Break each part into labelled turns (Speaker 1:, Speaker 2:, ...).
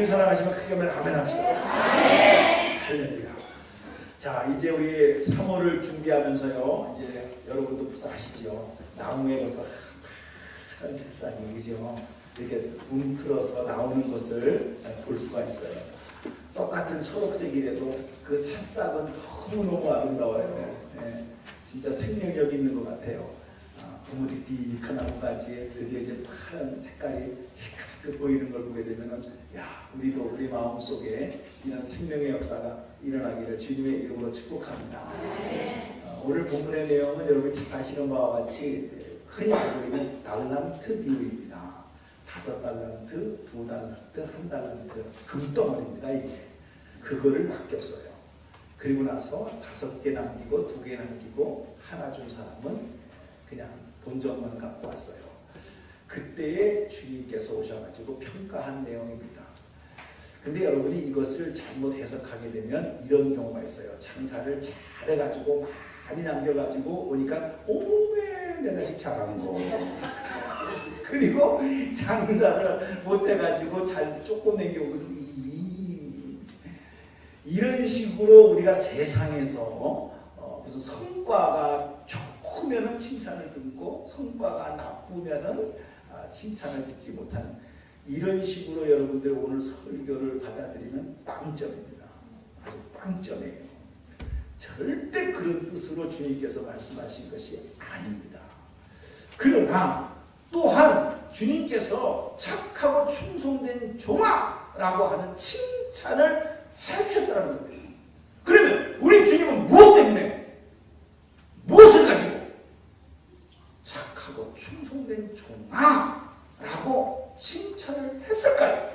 Speaker 1: 사랑하시면 크게 아멘 합시다. 할렐루야. 자, 이제 우리 3월을 준비하면서요. 이제 여러분도 벌써 아시죠? 나무에 벌써 파란 새싹이 그죠? 이렇게 움틀어서 나오는 것을 볼 수가 있어요. 똑같은 초록색이라도 그 새싹은 너무너무 아름다워요. 예, 진짜 생명력 있는 것 같아요. 고무디디한 나무가지에 드디어 이제 파란 색깔이 보이는 걸 보게 되면은, 야, 우리도 우리 마음 속에 이런 생명의 역사가 일어나기를 주님의 이름으로 축복합니다. 오늘 본문의 내용은 여러분이 잘 아시는 바와 같이 흔히 알고 있는 달란트 비유입니다. 5달란트, 2달란트, 1달란트 금덩어리입니다. 이게 그거를 맡겼어요. 그리고 나서 5개 남기고 2개 남기고 하나 준 사람은 그냥 본전만 갖고 왔어요. 그때에 주님께서 오셔가지고 평가한 내용입니다. 근데 여러분이 이것을 잘못 해석하게 되면 이런 경우가 있어요. 장사를 잘해가지고 많이 남겨가지고 오니까 오메 내 자식 잘하는 거. 그리고 장사를 못해가지고 잘 조금 남겨오고 이런 식으로 우리가 세상에서 무슨 성과가 좋으면은 칭찬을 듣고 성과가 나쁘면은 칭찬을 듣지 못하는 이런 식으로 여러분들 오늘 설교를 받아들이면 빵점입니다. 아주 빵점이에요. 절대 그런 뜻으로 주님께서 말씀하신 것이 아닙니다. 그러나 또한 주님께서 착하고 충성된 종아라고 하는 칭찬을 해주셨다는 거예요. 그러면 우리 주님은 무엇 때문에 무엇을 가지고 착하고 충성된 종아라고 칭찬을 했을까요?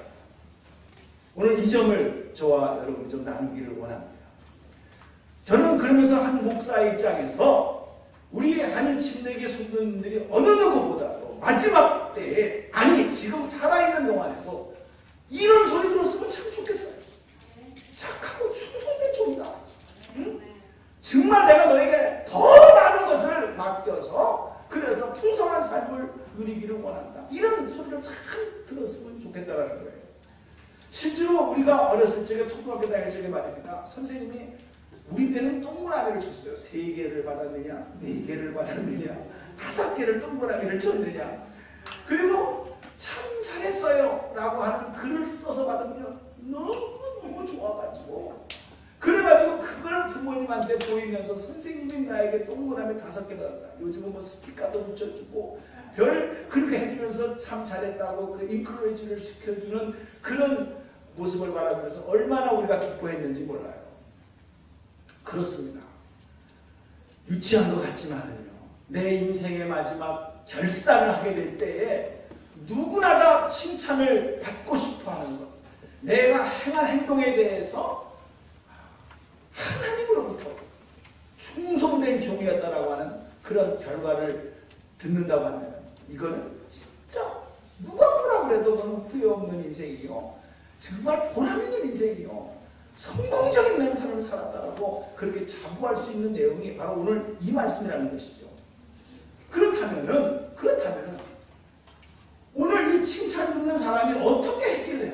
Speaker 1: 오늘 이 점을 저와 여러분이 좀 나누기를 원합니다. 저는 그러면서 한 목사의 입장에서 우리 한인 침례교 성도님들이 어느 누구보다도 마지막 때에, 아니 지금 살아있는 동안에도 이런 소리 들었으면 참 좋겠어요. 착하고 충성된 종이다. 응? 정말 내가 너에게 더 많은 것을 맡겨서 그래서 풍성한 삶을 누리기를 원한다. 이런 소리를 참 들었으면 좋겠다라는 거예요. 실제로 우리가 어렸을 적에 초등학교 다닐 적에 말입니다. 선생님이 우리 때는 동그라미를 쳤어요. 3개를 받았느냐, 4개를 받았느냐, 5개를 동그라미를 쳤느냐. 그리고 참 잘했어요 라고 하는 글을 써서 받으면 너무 좋아가지고, 그래가지고 그걸 부모님한테 보이면서 선생님이 나에게 동그라미 5개 받았다. 요즘은 뭐 스티커도 붙여주고 별 그렇게 해주면서 참 잘했다고 그 인크로이지를 시켜주는 그런 모습을 바라보면서 얼마나 우리가 기뻐했는지 몰라요. 그렇습니다. 유치한 것 같지만은요, 내 인생의 마지막 결산을 하게 될 때에 누구나 다 칭찬을 받고 싶어 하는 것, 내가 행한 행동에 대해서 하나님으로부터 충성된 종이었다라고 하는 그런 결과를 듣는다고 하면 이거는 진짜 누가 뭐라 그래도 그건 후회 없는 인생이요, 정말 보람 있는 인생이요, 성공적인 삶을 살았다라고 그렇게 자부할 수 있는 내용이 바로 오늘 이 말씀이라는 것이죠. 그렇다면은 오늘 이 칭찬 듣는 사람이 어떻게 했길래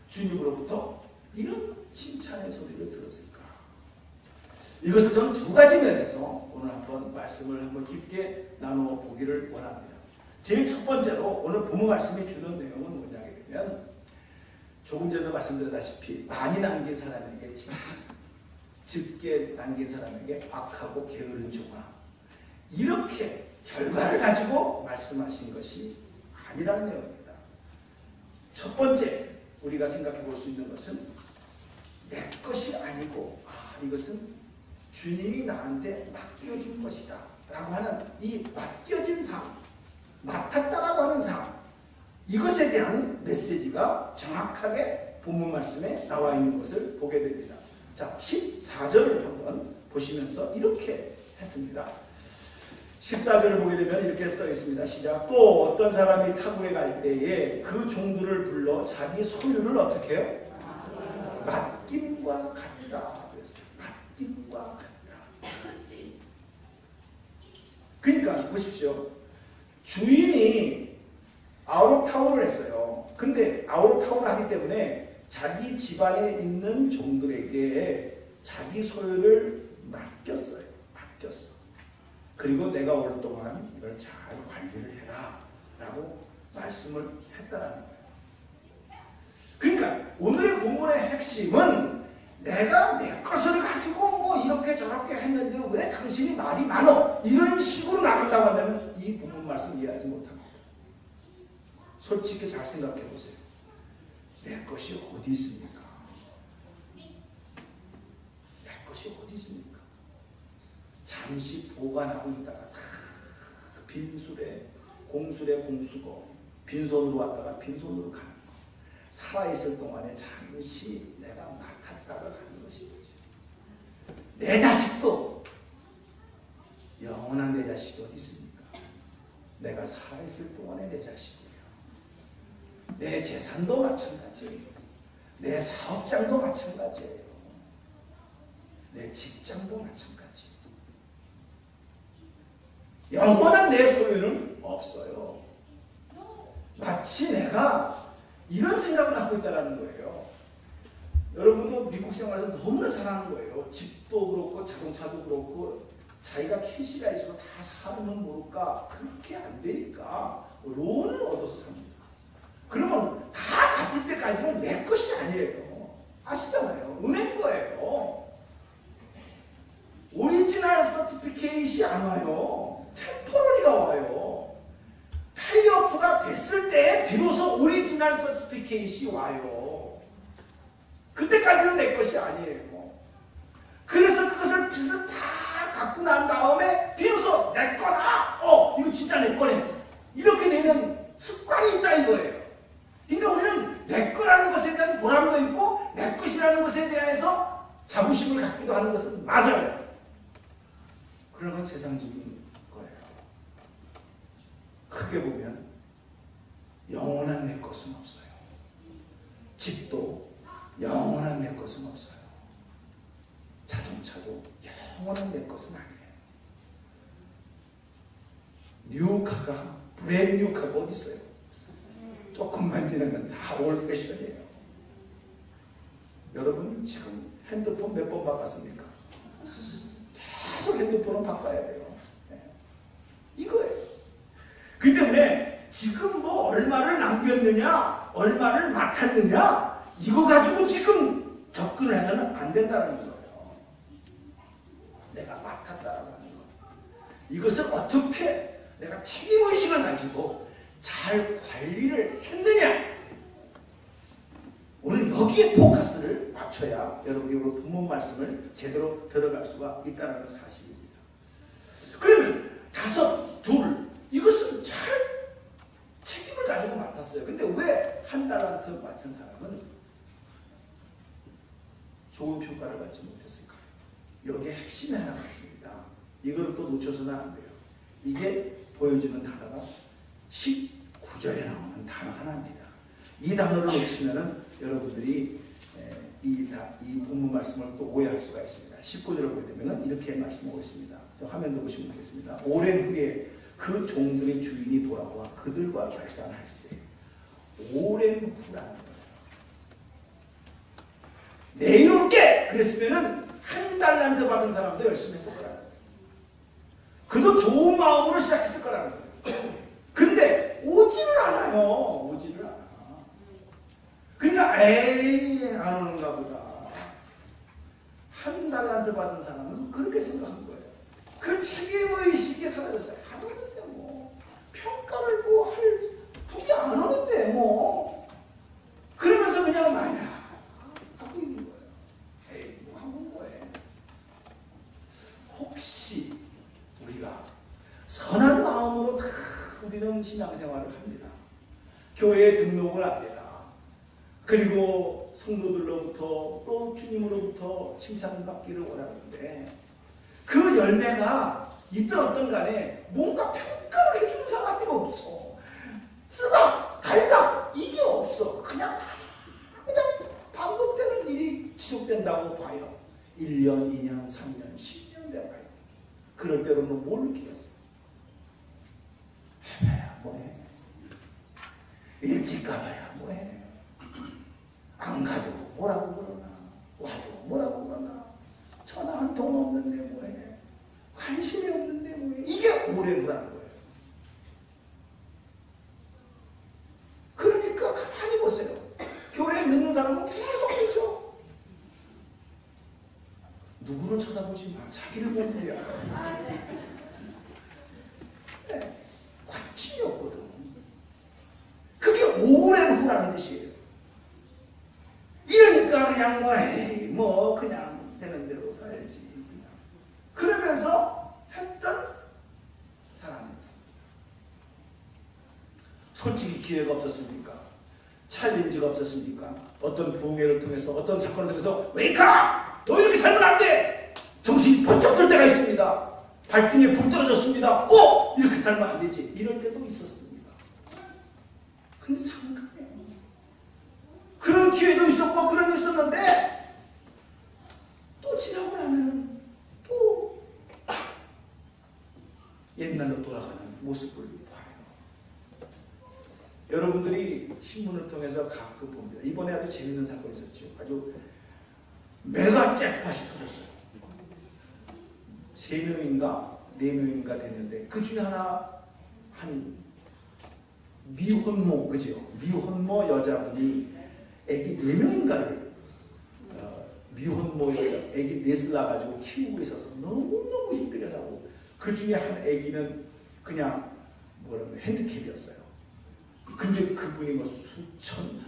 Speaker 1: 주님으로부터 이런 칭찬의 소리를 들었을까? 이것을 저는 2가지 면에서 오늘 한번 말씀을 한번 깊게 나누어 보기를 원합니다. 제일 첫 번째로 오늘 본문 말씀이 주는 내용은 뭐냐게 되면, 조금 전에 말씀드렸다시피 많이 남긴 사람에게 칭찬, 적게 남긴 사람에게 악하고 게으른 종아, 이렇게 결과를 가지고 말씀하신 것이 아니라는 내용입니다. 첫 번째 우리가 생각해 볼 수 있는 것은 내 것이 아니고 이것은 주님이 나한테 맡겨준 것이다 라고 하는 이 맡겨진 삶, 맡았다라고 하는 삶, 이것에 대한 메시지가 정확하게 본문 말씀에 나와 있는 것을 보게 됩니다. 자, 14절을 한번 보시면서 이렇게 했습니다. 14절을 보게 되면 이렇게 써 있습니다. 시작. 또 어떤 사람이 타국에 갈 때에 그 종들을 불러 자기 소유를 어떻게 해요? 맡김과 같다. 맡김과 같다. 그러니까 보십시오. 주인이 아웃타운을 했어요. 근데 아우로타운을 하기 때문에 자기 집안에 있는 종들에게 자기 소유를 맡겼어요. 맡겼어. 그리고 내가 올 동안 이걸 잘 관리를 해라 라고 말씀을 했다는 거예요. 그러니까 오늘의 본문의 핵심은 내가 내 것을 가지고 뭐 이렇게 저렇게 했는데 왜 당신이 말이 많어? 이런 식으로 나간다고 한다면 이 본문 말씀 이해하지 못합니다. 솔직히 잘 생각해 보세요. 내 것이 어디 있습니까? 내 것이 어디 있습니까? 잠시 보관하고 있다가 다 빈술에 공술에 공수고 빈손으로 왔다가 빈손으로 가는 거. 살아있을 동안에 잠시 내가 맡았다가 가는 것이 거죠. 내 자식도 영원한 내 자식이 어디 있습니까? 내가 살아있을 동안에 내 자식이에요. 내 재산도 마찬가지예요. 내 사업장도 마찬가지예요. 내 직장도 마찬가지예요. 영원한 내 소유는 없어요. 마치 내가 이런 생각을 갖고 있다는 거예요. 여러분도 미국 생활에서 너무나 잘하는 거예요. 집도 그렇고 자동차도 그렇고 자기가 캐시가 있어서 다 사면 모를까? 그렇게 안 되니까 론을 얻어서 삽니다. 그러면 다 갚을 때까지는 내 것이 아니에요. 아시잖아요. 은행 거예요. 오리지널 서티피케이트이 안 와요. 템포러리가 와요. 페이오프가 됐을 때 비로소 오리지널 서티피케이트이 와요. 그때까지는 내 것이 아니에요. 그래서 그것을 빚을 다 갖고 난 다음에 비로소 내 거다. 이거 진짜 내 거네. 이렇게 되는 습관이 있다 이거예요. 그러니까 우리는 내 거라는 것에 대한 보람도 있고 내 것이라는 것에 대해서 자부심을 갖기도 하는 것은 맞아요. 그러나 세상적인 거예요. 크게 보면 영원한 내 것은 없어요. 집도 영원한 내 것은 없어요. 자동차도 영원한 내 것은 아니에요. 뉴카가 브랜드 뉴카가 어디 있어요? 조금만 지나면 다 올 패션이에요. 여러분 지금 핸드폰 몇 번 바꿨습니까? 계속 핸드폰은 바꿔야 돼요. 네. 이거예요. 그 때문에 지금 뭐 얼마를 남겼느냐, 얼마를 맡았느냐, 이거 가지고 지금 접근을 해서는 안 된다는 거예요. 내가 맡았다라고 하는 거. 이것을 어떻게 내가 책임의식을 가지고 잘 관리를 했느냐. 오늘 여기에 포커스를 맞춰야 여러분이 오늘 본문 말씀을 제대로 들어갈 수가 있다는 사실입니다. 그러면 다섯, 둘, 이것은 잘 책임을 가지고 맡았어요. 근데 왜 한 달란트 맡은 사람은 좋은 평가를 받지 못했을까요? 여기에 핵심이 하나 있습니다. 이걸 또 놓쳐서는 안 돼요. 이게 보여주는 단어가 19절에 나오는 단어 하나입니다. 이 단어를 놓치면은 여러분들이 이 본문 말씀을 또 오해할 수가 있습니다. 19절을 보게 되면 이렇게 말씀하고 있습니다. 화면도 보시면 되겠습니다. 오랜 후에 그 종들의 주인이 돌아와 그들과 결산할세. 오랜 후라는 거예요. 내일 올게! 그랬으면은 한 달란트 받은 사람도 열심히 했을 거라는 거예요. 그도 좋은 마음으로 시작했을 거라는 거예요. 근데 오지를 않아요. 오지를 않아. 그러니까 에이 안 오는가 보다. 한 달란트 받은 사람은 그렇게 생각한 거예요. 그 책임의식이 사라졌어요. 안 오는데 뭐 평가를 뭐 할 분이 안 오는데 뭐 그러면서 그냥 마냥 하고 있는 거예요. 에이 뭐 하는 거예요. 혹시 우리가 선한 마음으로 다 우리는 신앙생활을 합니다. 교회에 등록을 합니다. 그리고 성도들로부터 또 주님으로부터 칭찬을 받기를 원하는데 그 열매가 있든 어떤 간에 뭔가 평가를 해주는 사람이 없어. 쓰다 달다 이게 없어. 그냥 반복되는 일이 지속된다고 봐요. 1년, 2년, 3년, 10년 돼봐요. 그럴 때로는 뭘 느끼겠어요? 해봐야 뭐해. 일찍 가봐야 뭐해. 안 가도 뭐라고 그러나, 와도 뭐라고 그러나, 전화 한 통 없는데 뭐해, 관심이 없는데 뭐해. 이게 오랜후라는 거예요. 그러니까 가만히 보세요. 교회에 늦는 사람은 계속 그렇죠. 누구를 쳐다보지 마. 자기를 보는 거야. 네, 관심이 없거든. 그게 오랜 후라는 뜻이에요. 이러니까 그냥 뭐 에이 뭐 그냥 되는 대로 살지 그냥. 그러면서 했던 사람이었습니다. 솔직히 기회가 없었습니까? 챌린지가 없었습니까? 어떤 부흥회를 통해서 어떤 사건을 통해서 웨이카! 너 이렇게 살면 안 돼! 정신이 번쩍 들 때가 있습니다. 발등에 불 떨어졌습니다. 이렇게 살면 안 되지. 이럴 때도 있었습니다. 근데 잠깐이에요. 그런 기회도 있었고 그런 게 있었는데 또 지나고 나면 또 옛날로 돌아가는 모습을 봐요. 여러분들이 신문을 통해서 가끔 봅니다. 이번에 아주 재밌는 사건이 있었죠. 아주 메가 잭팟이 터졌어요. 3명인가 4명인가 됐는데 그 중에 하나 한 미혼모, 그죠? 미혼모 여자분이 애기 4명인가를 미혼모 애기 넷을 낳아가지고 키우고 있어서 너무너무 힘들게 살고 그 중에 한 애기는 그냥 뭐라고 핸디캡이었어요. 근데 그분이 뭐 수천만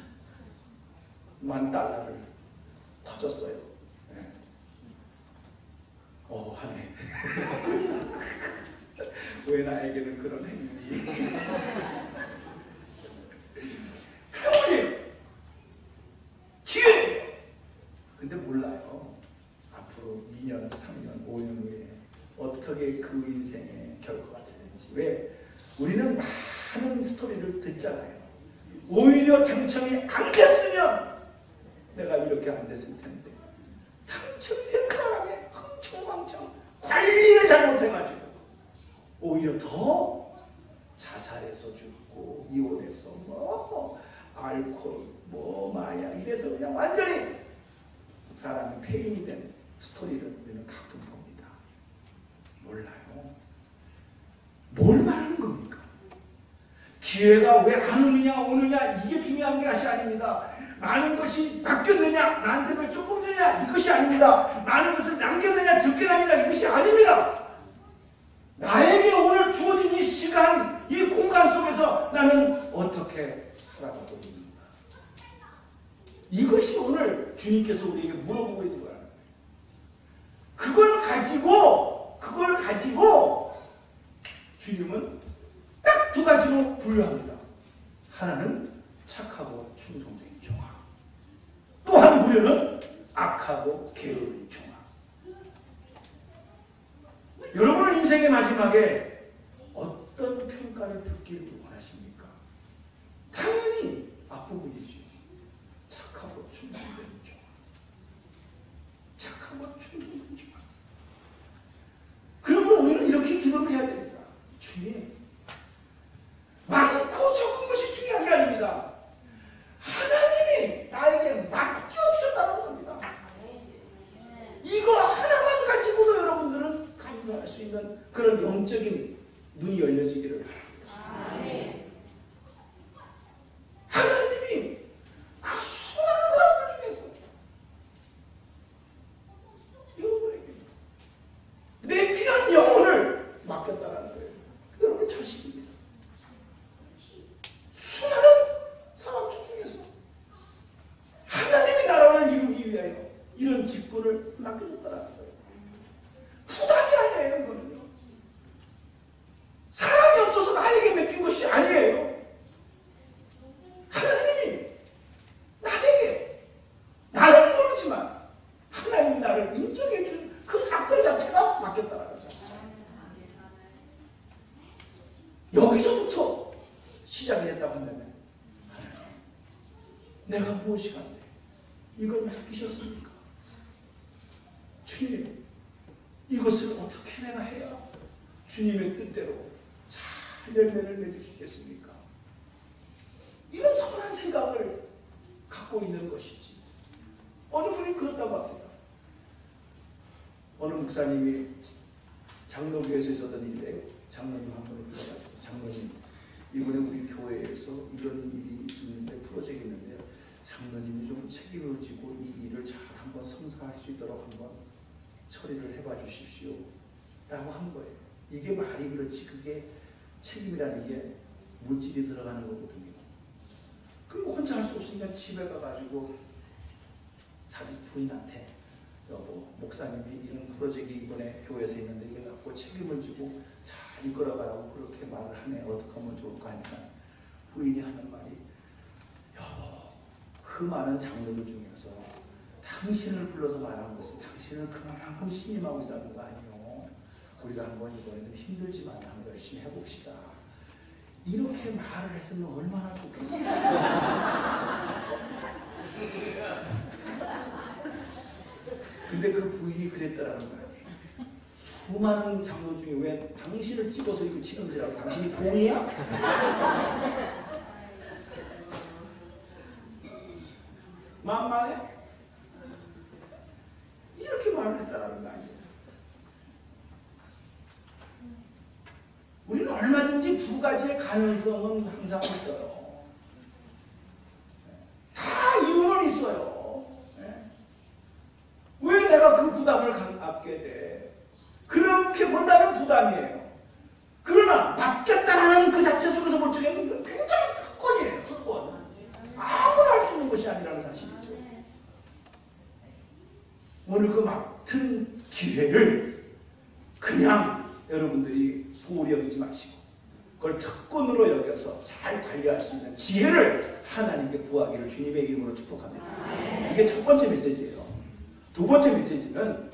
Speaker 1: 달러를 터졌어요. 네. 하네. 왜 나에게는 그런 행운이. 행운이 기회예요. 근데 몰라요. 앞으로 2년, 3년, 5년 후에 어떻게 그 인생의 결과가 되는지. 왜? 우리는 많은 스토리를 듣잖아요. 오히려 당첨이 안 됐으면 내가 이렇게 안 됐을 텐데 당첨된 사람의 흥청망청 관리를 잘못해가지고 오히려 더 자살해서 죽고 이혼해서 뭐 알코올 뭐 마약 이래서 그냥 완전히 사람이 폐인이 된 스토리를 우리는 가끔 봅니다. 몰라요. 뭘 말하는 겁니까? 기회가 왜 안 오느냐 이게 중요한 것이 아닙니다. 많은 것이 맡겼느냐 나한테 왜 조금 주냐 이것이 아닙니다. 많은 것을 남겼느냐 적게 남겼느냐 이것이 아닙니다. 나에게 오늘 주어진 이 시간 이 공간 속에서 나는 어떻게 살아가고 있는가. 이것이 오늘 주님께서 우리에게 물어보고 있는 거야. 그걸 가지고 주님은 딱 2가지로 분류합니다. 하나는 착하고 충성된 종아, 또 한 부류는 악하고 게으른 종아. 여러분은 인생의 마지막에 어떤 평가를 듣기를 원하십니까? 당연히 앞부분이죠. 착하고 충성된 종아. 착하고 충성된 종아. 그러면 우리는 이렇게 기도를 해야 됩니다. 주님, 많고 적은 것이 중요한 게 아닙니다. 하나님이 나에게 맡겨주셨다는 겁니다. 이거 하나만 가지고도 여러분들은 감사할 수 있는 그런 영적인 눈이 열려지기를 바랍니다. 하나님이 그 수많은 사람들 중에서 여러분에게 내 귀한 영혼을 맡겼다는 거예요. 여러분의 자식입니다. 수많은 사람들 중에서 하나님의 나라를 이루기 위하여 이런 직분을 맡겨줬다는 거예요. 부담이 아니에요. 이거는요. 사람이 없어서 나에게 맡긴 것이 아니에요. 하나님이 나에게, 나는 모르지만 하나님이 나를 인정해 준 그 사건 자체가 맡겼다는 거죠. 여기서부터 시작이 됐다고 한다면 내가 무엇이 간데 이걸 맡기셨습니까? 주님, 이것을 어떻게 내가 해야 주님의 뜻대로 잘 열매를 맺을 수 있겠습니까? 이런 선한 생각을 갖고 있는 것이지. 어느 분이 그렇다고 합니다. 어느 목사님이 장로교에서 있었던 일인데요. 장로님 한 분을 불러가지고 장로님 이번에 우리 교회에서 이런 일이 있는데 프로젝트 있는데요. 장로님이 좀 책임을 지고 이 일을 잘 한번 성사할 수 있도록 한번 처리를 해봐 주십시오. 라고 한 거예요. 이게 말이 그렇지 그게 책임이라는 게 물질이 들어가는 거거든요. 그리고 혼자 할 수 없으니까 집에 가가지고 자기 부인한테 여보 목사님이 이런 프로젝트 이번에 교회에서 있는데 이걸 갖고 책임을 지고 잘 이끌어가라고 그렇게 말을 하네. 어떻게 하면 좋을까 하니까 부인이 하는 말이 여보 그 많은 장로들 중에서 당신을 불러서 말하는 것은 당신은 그만큼 신임하고 있다는 거 아니에요. 우리가 한번 이번에 좀 힘들지만 한번 열심히 해봅시다. 이렇게 말을 했으면 얼마나 좋겠어요. 근데 그 부인이 그랬다라는 거예요. 수많은 장로 중에 왜 당신을 찍어서 이거 책임지라고 당신이 봉이야? 만만해? 이렇게 말을 했다라는 거 아니에요. 우리는 얼마든지 두 가지의 가능성은 항상 있어요. 다 이유는 있어요. 왜 내가 그 부담을 갖게 돼? 그렇게 본다면 부담이에요. 그러나 맡겼다라는 그 자체 속에서 볼 적에는 굉장히 특권이에요. 특권. 아무나 할 수 있는 것이 아니라는 사실이죠. 오늘 그 맡은 기회를 그냥 여러분들이 소홀히 여기지 마시고 그걸 특권으로 여겨서 잘 관리할 수 있는 지혜를 하나님께 구하기를 주님의 이름으로 축복합니다. 이게 첫 번째 메시지예요. 두 번째 메시지는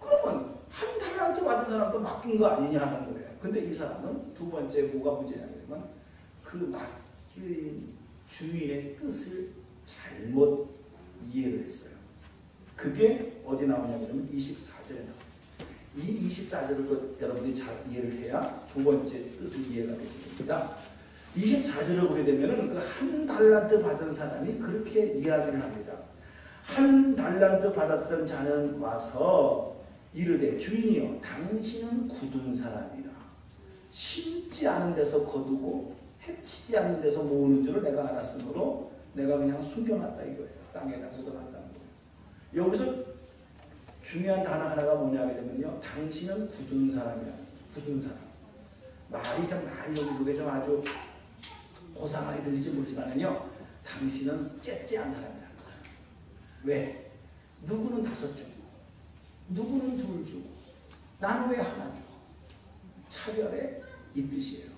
Speaker 1: 그러면 한 달란트 받은 사람도 맡긴 거 아니냐 하는 거예요. 근데 이 사람은 두 번째 뭐가 문제냐면 그 맡긴 주인의 뜻을 잘못 이해를 했어요. 그게 어디 나오냐면 24절에 나와요. 이 24절을 여러분이 잘 이해를 해야 두 번째 뜻을 이해가 되게 됩니다. 24절을 보게 되면 그 한 달란트 받은 사람이 그렇게 이야기를 합니다. 한 달란트 받았던 자는 와서 이르되 주인이여 당신은 굳은 사람이라 심지 않은 데서 거두고 해치지 않는 데서 모으는 줄을 내가 알았으므로 내가 그냥 숨겨놨다 이거예요. 땅에다 묻어놨다는 거예요. 여기서 중요한 단어 하나가 뭐냐 하게 되면요. 당신은 굳은 사람이야. 굳은 사람. 말이 참 많이 여기도 좀 아주 고상하게 들리지 모르지만요. 당신은 째째한 사람이라는 거야. 왜? 누구는 5 주고 누구는 2 주고 나는 왜 하나 주고 차별의 이 뜻이에요.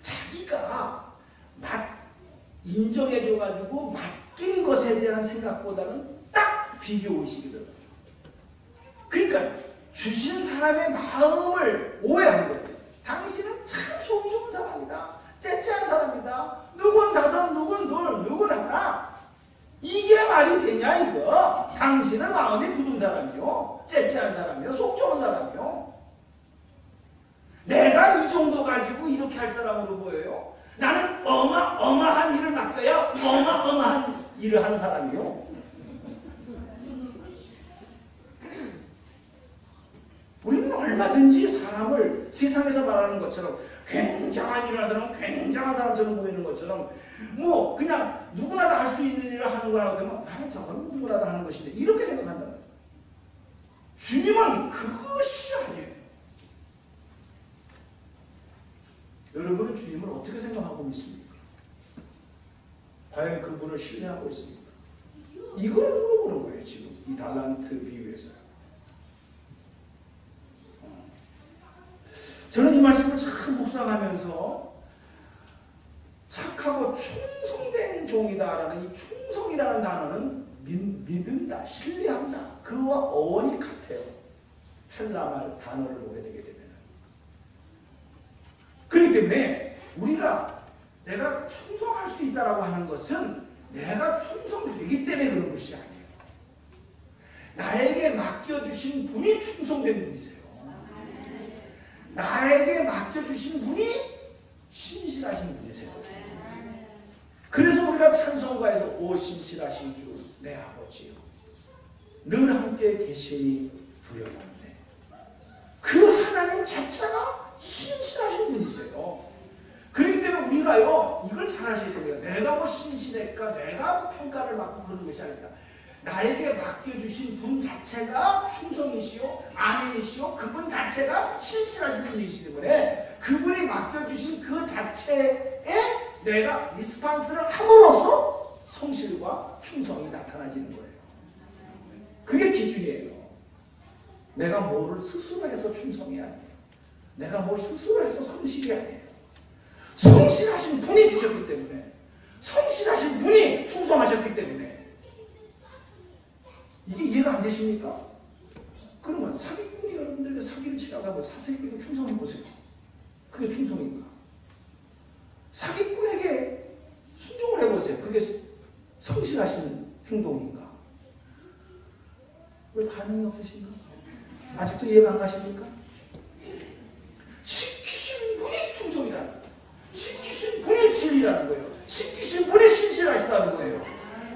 Speaker 1: 자기가 인정해줘가지고 맡긴 것에 대한 생각보다는 딱 비교의식이 들어요. 그러니까 주신 사람의 마음을 오해한 거예요. 당신은 참 속이 좋은 사람이다. 째째한 사람이다. 누군 5, 누군 2, 누군 하나. 이게 말이 되냐 이거. 당신은 마음이 굳은 사람이요. 째째한 사람이요. 속 좋은 사람이요. 내가 이 정도 가지고 이렇게 할 사람으로 보여요. 나는 어마어마한 일을 맡겨야 어마어마한 일을 하는 사람이요. 우리는 얼마든지 사람을 세상에서 말하는 것처럼 굉장한 일을 하는 사람은 굉장한 사람처럼 보이는 것처럼 뭐 그냥 누구나 다 할 수 있는 일을 하는 거라고 하면 저건 누구나 다 하는 것인데 이렇게 생각한다는 거예요. 주님은 그것이 아니에요. 여러분은 주님을 어떻게 생각하고 있습니까? 과연 그분을 신뢰하고 있습니까? 이걸 물어보는 거예요. 지금 이 달란트 비유에서요. 저는 이 말씀을 참 묵상하면서 착하고 충성된 종이다라는 이 충성이라는 단어는 믿는다, 신뢰한다. 그와 어원이 같아요. 헬라말 단어를 보게 되게 되면. 그렇기 때문에 우리가 내가 충성할 수 있다라고 하는 것은 내가 충성되기 때문에 그런 것이 아니에요. 나에게 맡겨주신 분이 충성된 분이세요. 나에게 맡겨주신 분이 신실하신 분이세요. 그래서 우리가 찬송가에서 오 신실하신 주 내 아버지요 늘 함께 계시니 두려운데 그 하나님 자체가 신실하신 분이세요. 그렇기 때문에 우리가요 이걸 잘 하셔야 됩니다. 내가 뭐 신실할까 내가 평가를 받고 그러는 것이 아니라 나에게 맡겨주신 분 자체가 충성이시오 아멘이시오 그분 자체가 신실하신 분이시기 때문에 그분이 맡겨주신 그 자체에 내가 리스판스를 함으로써 성실과 충성이 나타나지는 거예요. 그게 기준이에요. 내가 뭐를 스스로 해서 충성이 아니에요. 내가 뭘 스스로 해서 성실이 아니에요. 성실하신 분이 주셨기 때문에 성실하신 분이 충성하셨기 때문에 이게 이해가 안 되십니까? 그러면 사기꾼이 여러분들에게 사기를 치다가 사세에게도 충성해보세요. 그게 충성인가? 사기꾼에게 순종을 해보세요. 그게 성실하신 행동인가? 왜 반응이 없으신가? 아직도 이해가 안 가십니까? 시키신 분이 충성이라는 거예요. 시키신 분이 진리라는 거예요. 시키신 분이 신실하시다는 거예요.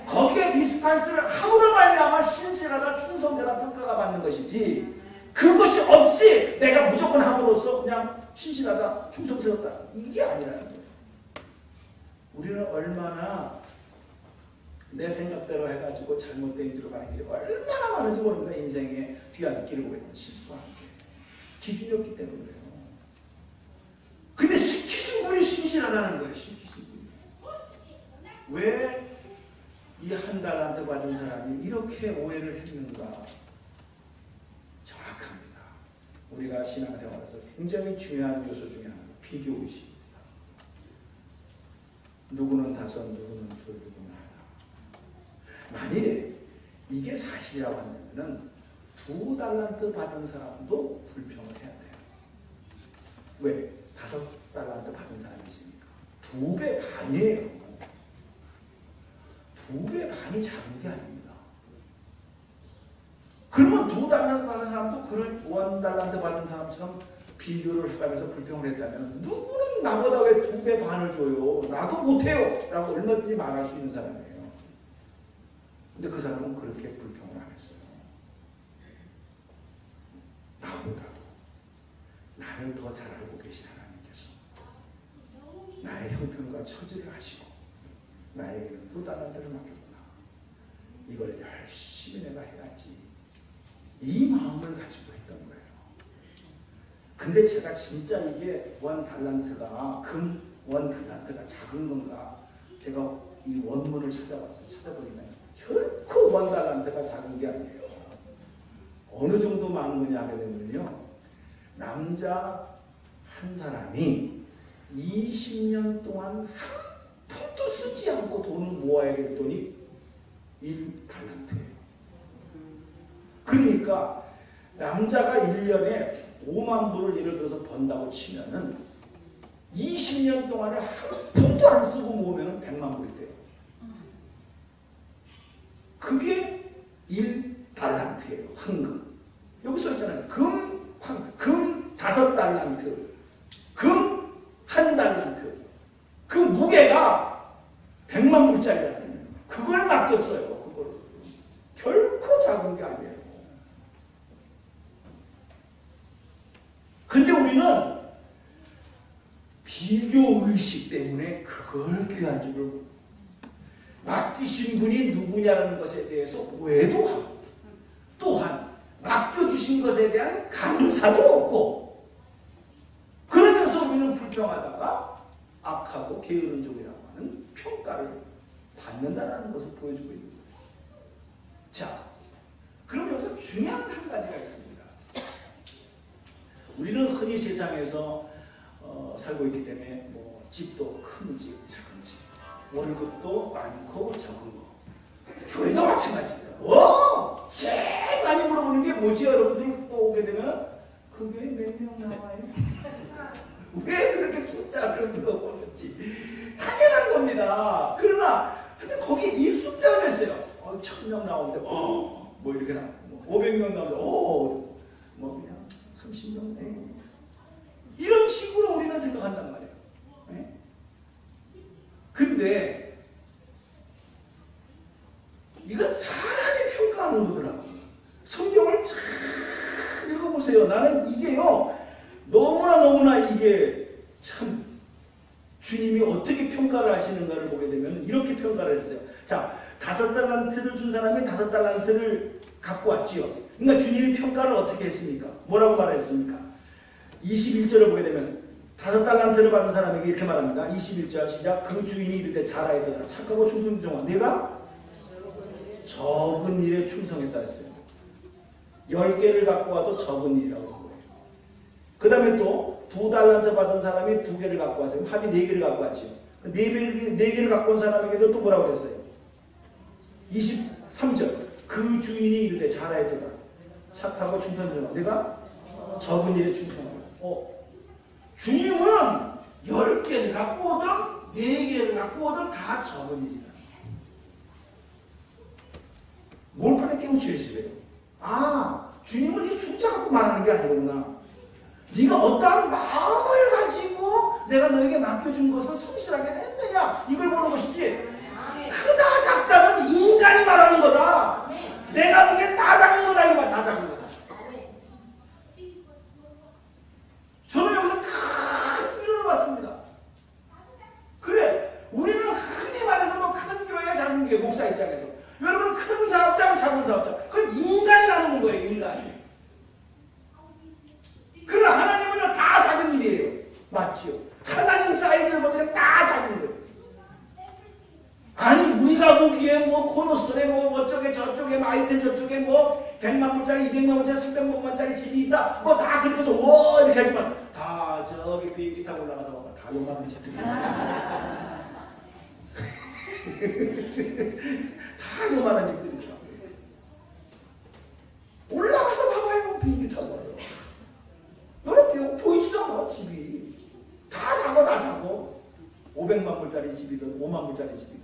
Speaker 1: 거기에 리스판스를 함으로 말미암아 신실하다 충성되다 평가가 받는 것이지 그것이 없이 내가 무조건 함으로써 그냥 신실하다 충성스럽다 이게 아니라는 거예요. 우리는 얼마나 내 생각대로 해가지고 잘못된 길로 가는 길이 얼마나 많은지 모릅니다. 인생의 뒤안길을 보게 되면 실수하는 게 기준이 없기 때문에 그래요. 근데 시키신 분이 신실하다는 거예요. 시키신 분이. 왜 이 한 달한테 받은 사람이 이렇게 오해를 했는가? 정확합니다. 우리가 신앙생활에서 굉장히 중요한 요소 중에 하나가 비교의식입니다. 누구는 5, 누구는 2, 누구는 하나. 만일에 이게 사실이라고 한다면 2달란트 받은 사람도 불평을 해야 돼요. 왜? 5달란트 받은 사람이 있으니까. 2배 반이에요. 2배 반이 작은 게 아닙니다. 그러면 2달란트 받은 사람도 그런 1달란트 받은 사람처럼 비교를 해가면서 불평을 했다면 누구는 나보다 왜 2배 반을 줘요? 나도 못해요! 라고 얼마든지 말할 수 있는 사람이에요. 근데 그 사람은 그렇게 불평을 안 했어요. 나보다도 나를 더 잘 알고 계신 하나님께서 나의 형편과 처지를 아시고 나에게는 2달란트를 맡겼구나. 이걸 열심히 내가 해야지. 이 마음을 가지고 했던 거예요. 근데 제가 진짜 이게 1달란트가 금 1달란트가 작은 건가? 제가 이 원문을 찾아보니까 결코 1달란트가 작은 게 아니에요. 어느 정도 많은 거냐 하게 되면요. 남자 한 사람이 20년 동안 한 푼도 쓰지 않고 돈을 모아야 될 돈이 1달란트예요. 그러니까 남자가 1년에 5만 불을 예를 들어서 번다고 치면은 20년 동안에 한 푼도 안 쓰고 모으면 100만 불이 돼요. 그게 1달란트예요. 황금. 여기 써 있잖아요. 금 5달란트. 금 1달란트. 그 무게가 100만 불짜리라는 거예요. 그걸 맡겼어요. 그걸. 결코 작은 게 아니에요. 근데 우리는 비교의식 때문에 그걸 귀한 줄을 맡기신 분이 누구냐는 것에 대해서 오해도 하고 또한 맡겨주신 것에 대한 감사도 없고 그러면서 우리는 불평하다가 악하고 게으른 종이라고 하는 평가를 받는다는 것을 보여주고 있는 거예요. 자, 그럼 여기서 중요한 한 가지가 있습니다. 우리는 흔히 세상에서 살고 있기 때문에 뭐 집도 큰 집, 작은 집, 월급도 많고 적은 거, 교회도 마찬가지예요. 제일 많이 물어보는 게 뭐지? 여러분들 또 오게 되면 그 교회 몇 명 나와요? 왜 그렇게 숫자를 물어보는지 당연한 겁니다. 그러나 근데 거기 익숙되어져 있어요. 1000명 나오는데 뭐 이렇게 나오고 뭐 500명 나오는데 뭐 그냥 30명 이런 식으로 우리는 생각한단 말이에요. 네? 근데 이게 참 주님이 어떻게 평가를 하시는가를 보게 되면 이렇게 평가를 했어요. 자, 5달란트를 준 사람이 5달란트를 갖고 왔지요. 그러니까 주님이 평가를 어떻게 했습니까? 뭐라고 말했습니까? 21절을 보게 되면 5달란트를 받은 사람에게 이렇게 말합니다. 21절 시작. 그 주인이 이르되 잘하여라 착하고 충성되라 내가 적은 일에 충성했다 했어요. 10개를 갖고 와도 적은 일이라고 한 거예요. 그 다음에 또 2달란트 받은 사람이 2개를 갖고 왔어요. 합이 4개를 갖고 왔죠. 4개를 갖고 온 사람에게도 또 뭐라고 그랬어요? 23절 그 주인이 이르되 잘하여라 착하고 충성되라 내가 적은 일에 충성하라. 주님은 10개를 갖고 오든 4개를 갖고 오든 다 적은 일이다. 뭘 빨리 깨우치시래요? 주님은 이 숫자 갖고 말하는 게 아니구나. 네가 어떠한 마음을 가지고 내가 너에게 맡겨준 것을 성실하게 했느냐 이걸 보는 것이지 크다 작다는 인간이 말하는 거다. 내가 보기엔 다 작은 거다 이거 다 작은 거다. 저는 여기서 큰 위로를 받습니다. 그래 우리는 흔히 말해서 뭐 큰 교회 작은 교회 목사 입장에서 여러분 큰 사업장 작은 사업장 그건 인간이 나누는 거예요. 인간이. 그러나 하나님은요 다 작은 일이에요. 맞지요? 하나님 사이즈를 보면 다 작은 거예요. 아니 우리가 보기에 뭐 코너스톤에 뭐 어쩌게 저쪽에 마이튼 저쪽에 뭐 100만 불짜리 200만 불짜리 300만짜리 집이 있다 뭐 다 그러면서 와 이렇게 하지만 다 저기 비행기 타고 올라가서 봐봐 다 요만한 집들이 다 요만한 집들이 올라가서 봐봐요 비행기 타고 와서 이렇게 보이지도 않아 집이 다 작아 다 작아 500만 불짜리 집이든 5만 불짜리 집이든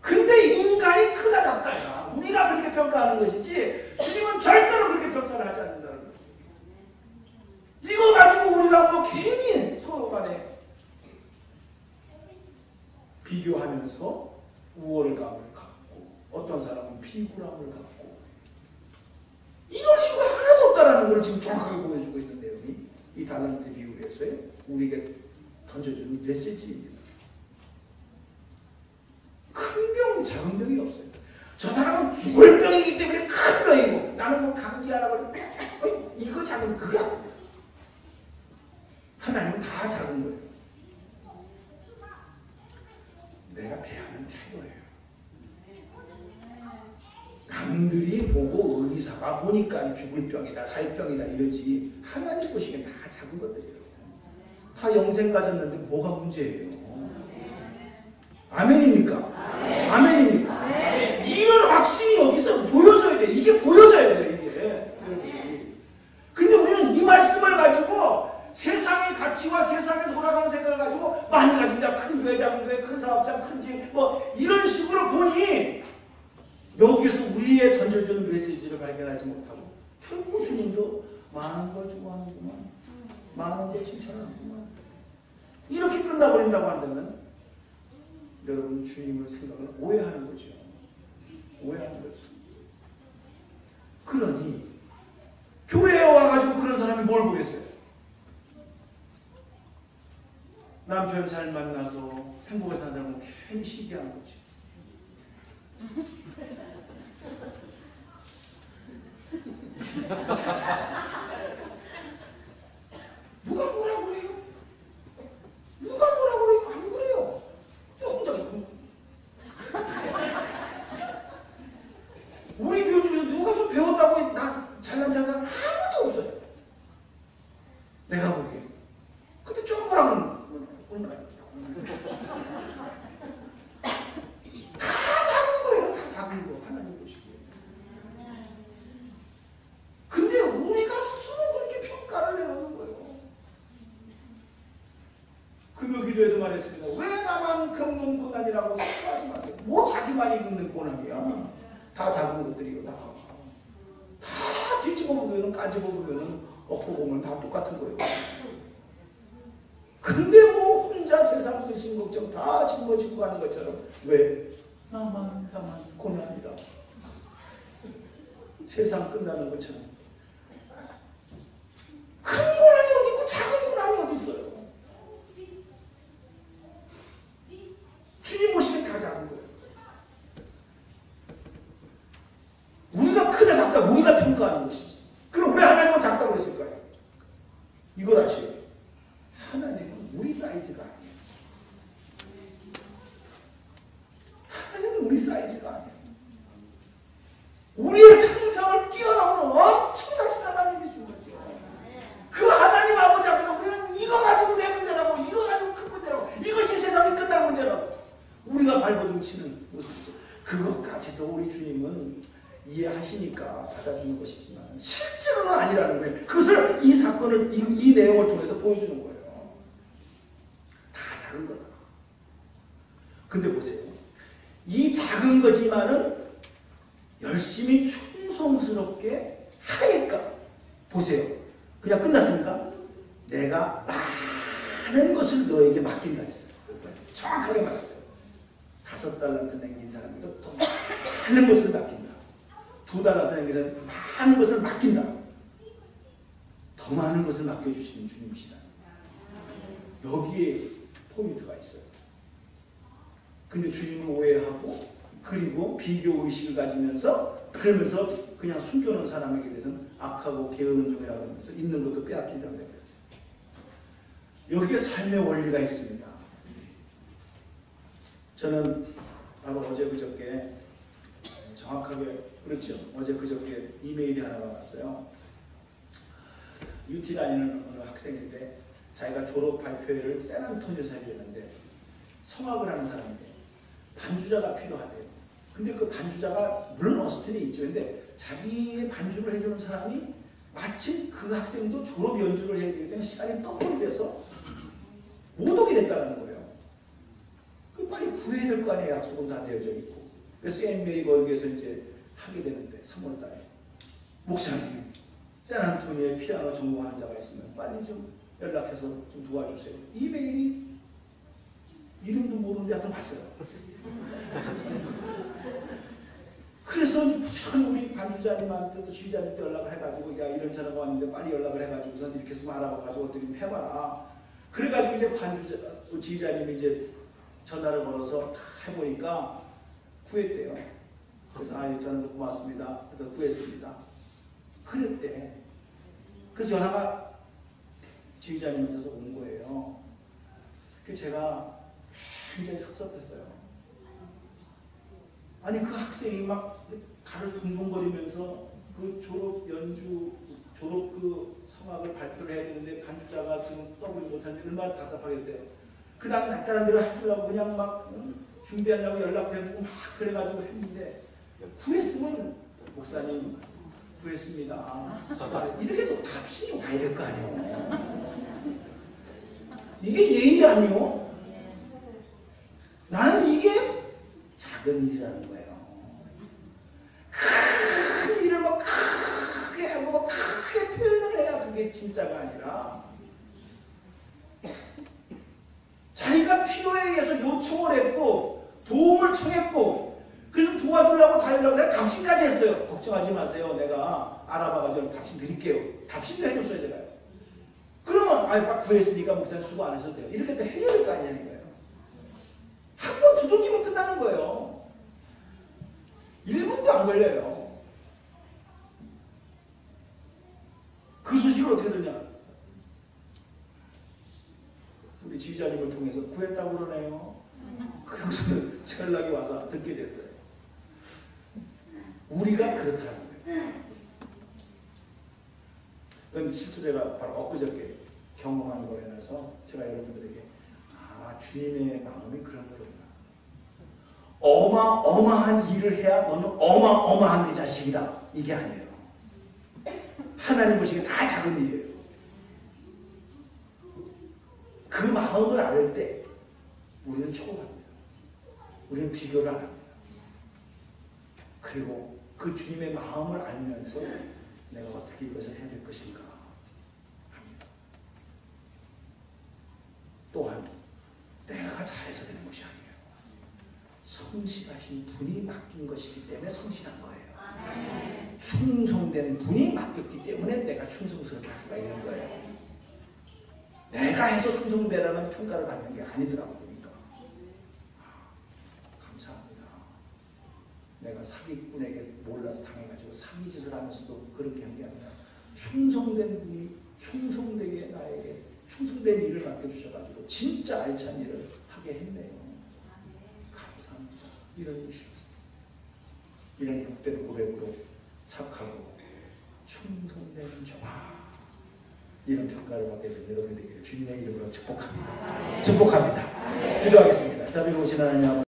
Speaker 1: 근데 인간이 크다 작다야 우리가 그렇게 평가하는 것이지 주님은 절대로 그렇게 평가를 하지 않는다는 거예요. 이거 가지고 우리가 뭐 괜히 서로 간에 비교하면서 우월감을 갖고 어떤 사람은 비굴함을 갖고 이럴 이유가 하나도 없다는 걸 지금 정확하게 보여주고 있는 내용이 이 달란트 비유에서의 우리에게 던져주는 메시지입니다. 큰 병, 작은 병이 없어요. 저 사람은 죽을 병이기 때문에 큰 병이고 나는 뭐 감기 하라고 해서 이거 작은 그게 아니에요. 하나님은 다 작은 거예요. 내가 대하는 태도예요. 남들이 보고 의사가 보니까 죽을 병이다 살 병이다 이러지 하나님 보시기엔 다 작은 것들이에요. 다 영생 가졌는데 뭐가 문제예요? 아멘입니까? 아멘입니까? 이런 확신이 여기서 보여줘야 돼. 이게 보여져야 돼. 이게. 근데 우리는 이 말씀을 가지고 세상의 가치와 세상에 돌아가는 생각을 가지고 많이 가진 자 큰 교회 작은 교회 큰 사업장 큰 집 뭐 이런 식으로 보니 여기에서 우리의 던져주는 메시지를 발견하지 못하고 결국 주님도 많은 걸 좋아하는구만 많은 걸 칭찬하는구만 이렇게 끝나버린다고 한다면 여러분 주님을 생각을 오해하는 거죠. 오해하는 거죠. 그러니 교회에 와가지고 그런 사람이 뭘 보겠어요? 남편 잘 만나서 행복해 사는 사람은 괜히 시기한 거지. 누가 뭐라고 그래요? 누가 뭐라고 그래요? 안 그래요. 또 혼자 있고. 우리 교회 중에서 누가 좀 배웠다고 나 잘난 사람 아무도 없어요. 내가 보기에. 근데 좀 뭐라고 다 작은 거예요. 다 작은 거. 하나님 보시기에. 근데 우리가 스스로 그렇게 평가를 해놓는 거예요. 금요 기도에도 말했습니다. 왜 나만 겪는 고난이라고 생각하지 마세요. 뭐 자기만이 겪는 고난이야. 다 작은 것들이요. 다 뒤집어 보면 까집어 보면 엎어 보면 다 똑같은 거예요. 근데 뭐 혼자 세상 근심 걱정 다 짊어지고 가는 것처럼 왜? 나만 고난이라. 세상 끝나는 것처럼. 큰 이걸 아셔야 돼요. 하나님은 우리 사이즈가 아니에요. 하나님은 우리 사이즈가 아니에요. 우리의 상상을 뛰어넘는 엄청나신 하나님이신 거죠. 그 하나님 아버지 앞에서 우리는 이거 가지고 내 문제라고, 이거 가지고 큰 문제라고, 이것이 세상이 끝날 문제라고 우리가 발버둥치는 모습이죠. 그것까지도 우리 주님은 이해하시니까 받아주는 것이지만 실제로는 아니라는 거예요. 그것을 이 사건을 이 내용을 통해서 보여주는 거예요. 다 작은 거다. 근데 보세요. 이 작은 거지만은 열심히 충성스럽게 하니까 보세요. 그냥 끝났습니까? 내가 많은 것을 너에게 맡긴다 했어요. 정확하게 말했어요. 5달란트 남긴 사람에게 더 많은 것을 맡긴다. 2달란트 남긴 사람에게 많은 것을 맡긴다. 더 많은 것을 맡겨주시는 주님이시다. 여기에 포인트가 있어요. 근데 주님은 오해하고 그리고 비교의식을 가지면서 그러면서 그냥 숨겨놓은 사람에게 대해서는 악하고 게으른 종이라고 하면서 있는 것도 빼앗긴다고 그랬어요. 여기에 삶의 원리가 있습니다. 저는 바로 어제 그저께 정확하게 그렇죠. 어제 그저께 이메일이 하나가 왔어요. UT 다니는 어느 학생인데 자기가 졸업 발표회를 샌안토니오에서 하려는데 성악을 하는 사람인데 반주자가 필요하대요. 근데 그 반주자가 물론 어스틴이 있죠. 근데 자기의 반주를 해주는 사람이 마침 그 학생도 졸업 연주를 해야 되기 때문에 시간이 떡불이 돼서 못 오게 됐다는 거예요. 그 빨리 구해야 될 거 아니에요. 약속은 다 되어져 있고. 그래서 샌 메리 거기에서 이제 하게 되는데 3월 달에 목사님 샌안토니오에 피아노 전공하는 자가 있으면 빨리 좀 연락해서 좀 도와주세요. 이메일이 이름도 모르는데 하여튼 봤어요. 그래서 부지런히 우리 반주자님한테도 지휘자님한테 연락을 해가지고 야 이런 전화가 왔는데 빨리 연락을 해가지고서 이렇게 해서 알아봐가지고 어떻게 좀 해봐라. 그래가지고 이제 반주자 지휘자님이 이제 전화를 걸어서 다 해보니까 구했대요. 그래서 저는 고맙습니다. 그래서 구했습니다. 그랬대. 그래서 전화가 지휘자님한테서 온 거예요. 그래서 제가 굉장히 섭섭했어요. 아니 그 학생이 막 가를 둥둥거리면서 그 졸업 연주 졸업 그 성악을 발표를 해야 되는데 반주자가 지금 떠오르지 못하는데 얼마나 답답하겠어요. 그 다음 간단한 대로 해주려고 그냥 막 준비하려고 연락해주고 막 그래가지고 했는데 구했으면 목사님 구했습니다. 이렇게 또 답신이 와야 될 거 아니에요. 이게 예의 아니요? 나는 이게 작은 일이라는 거예요. 큰 일을 막 크게 하고 막 크게 표현을 해야 그게 진짜가 아니라 자기가 필요에 의해서 요청을 했고 도움을 청했고 그래서 도와주려고 다 하려고 내가 답신까지 했어요. 걱정하지 마세요. 내가 알아봐가지고 답신 드릴게요. 답신도 해줬어야 돼요. 그러면 딱 구했으니까 목사님 수고 안 하셔도 돼요. 이렇게 또 해줘야 될 거 아니냐는 거예요. 한 번 두들기면 끝나는 거예요. 1분도 안 걸려요. 그 소식을 어떻게 듣냐? 우리 지휘자님을 통해서 구했다고 그러네요. 그러고서는 연락이 와서 듣게 됐어요. 우리가 그렇다는 거예요. 그건 실제로 제가 바로 엊그저께 경험한 거라서 제가 여러분들에게 주님의 마음이 그런 거구나. 어마어마한 일을 해야 너는 어마어마한 내 자식이다. 이게 아니에요. 하나님 보시기에 다 작은 일이에요. 그 마음을 알 때 우리는 초월합니다. 우리는 비교를 안 합니다. 그리고 그 주님의 마음을 알면서 내가 어떻게 이것을 해야 될 것인가 합니다. 또한 내가 잘해서 되는 것이 아니에요. 성실하신 분이 맡긴 것이기 때문에 성실한 거예요. 충성된 분이 맡겼기 때문에 내가 충성스럽게 할 수가 있는 거예요. 내가 해서 충성되라는 평가를 받는 게 아니더라고요. 그러니까. 감사합니다. 내가 사기꾼에게 몰라서 당해가지고 사기짓을 하면서도 그렇게 한 게 아니라 충성된 분이 충성되게 나에게 충성된 일을 맡겨주셔가지고 진짜 알찬 일을 하게 했네요. 감사합니다. 이런 일이 주셨습니다. 이런 복된 고백으로 착하고 충성된 종아, 이런 평가를 받게 된 여러분이 되기를 주님의 이름으로 축복합니다. 축복합니다. 기도하겠습니다. 자비로우신 하나님 아버지,